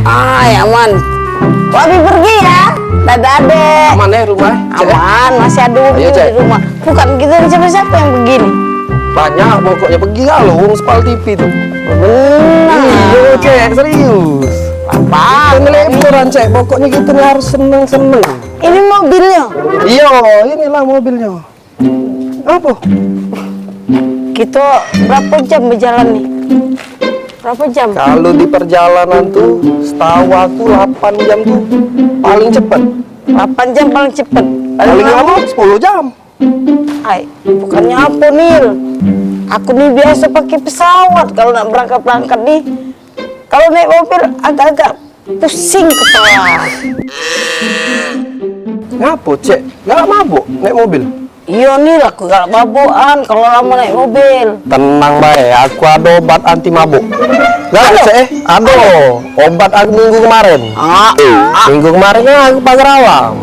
Aman. Wabi pergi ya. Dadah adek. Aman ya rumah? Aman, masih ada mobil di rumah. Bukan kita siapa-siapa yang begini. Banyak pokoknya pergi kalau Spal TV tuh. Benar. Iya cek, serius. Apa? Kita liburan cek, pokoknya kita nih harus seneng-seneng. Ini mobilnya. Iya, inilah mobilnya. Apa? Kita berapa jam berjalan nih? Berapa jam? Kalau di perjalanan tuh, setahu aku 8 jam tuh paling cepet. 8 jam paling cepet. Paling lama 10 jam. Ay, bukannya apa Nil? Aku nih biasa pakai pesawat kalau nak berangkat nih. Kalau naik mobil agak-agak pusing kepala. Ngapa cek? Gak mabuk naik mobil? Iya Nil, aku gak mabukan kalau lama naik mobil. Tenang baik, aku ada obat anti mabuk. Gak cek? Ada obat aku minggu kemarin. Minggu kemarin kan aku pagar awam.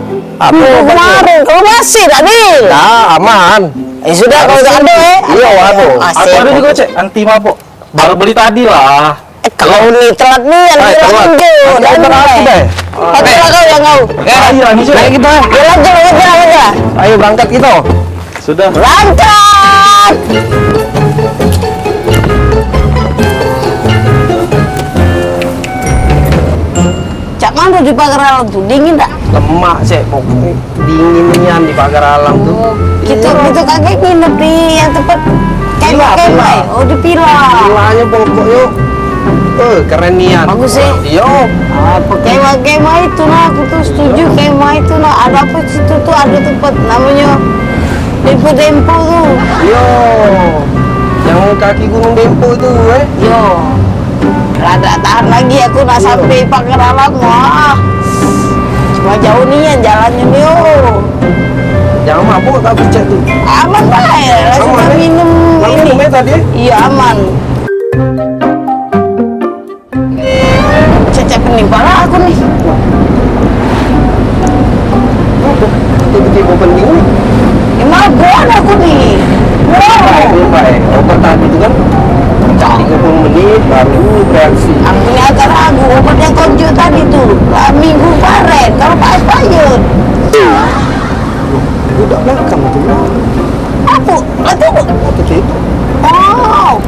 Minggu kemarin, kalau masih tak Nil? Nah, aman. Sudah kalau udah ada Iya, ada. Aku ada juga cek anti mabuk. Baru beli tadi lah. Kalau nih telat nih yang bilang dan berarti deh. Oke lah kau yang kau. Ayo lanjut. Naik kita. Aja. Ayo berangkat kita. Sudah. Berangkat. Cak mana di pagar alam tuh dingin tak? Lemak cek, pokoknya dinginnya di pagar alam tuh. Kita kakek nginep di yang tempat kemah. Oh di Pila. Pilanya pokoknya keren nian. Bagus sih. Iya. Apa kemah itu nah, aku tuh setuju kemah itu nah. Ada apa situ tuh ada tempat namanya Dempo tuh. Iya. Yang kaki Gunung Dempo itu Yo. Rada tahan lagi aku nak sampai pagar alam wah. Cuma jauh nih yang jalannya nih Jangan mabuk tapi cek tuh. Aman baik, langsung Aman, minum ini. Minum tadi? Iya aman. Cecep pening pala aku nih. Tiba-tiba penting nih. Mabuk aku nih. Wow. Baik, obat tadi itu kan 30 menit baru reaksi. Aku ini agak ragu obat yang konjo tadi tuh. Minggu kemarin, kalau payut. Udah belakang tuh. Aku, itu. Itu. Oh,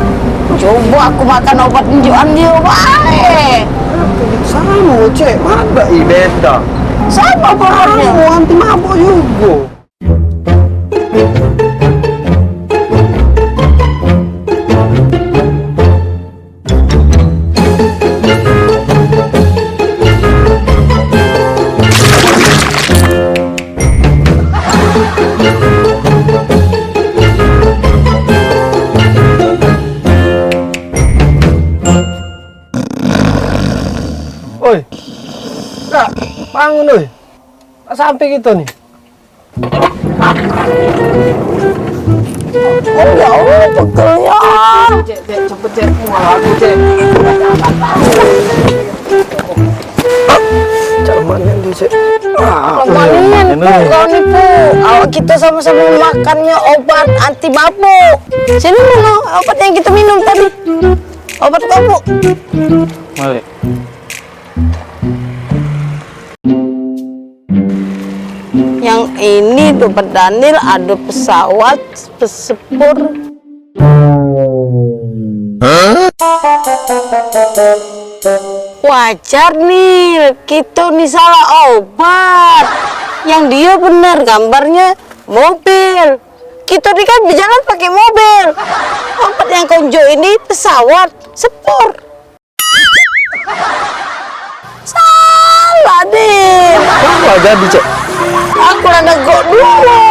coba aku makan obat injuan dia baik. Sama cek, mana beda. Sama bahannya. Anti mabuk juga. Oi, kak, bangun oi. Sampai kita nih. Oh ya Allah, pegelnya. Cek, cepet cek, aku cek. Cuman di cek. Kemarin kau nipu. Awak kita sama-sama makannya obat anti mabuk. Sini mana obat yang kita minum tadi? Obat mabuk. Malik. Yang ini dompet Daniel ada pesawat pesepur. Wajar nih, kita nih salah obat. Yang dia benar gambarnya mobil. Kita nih kan berjalan pakai mobil. Obat yang konjo ini pesawat sepur. Salah deh. Apa jadi cek? Aku rada gok dulu.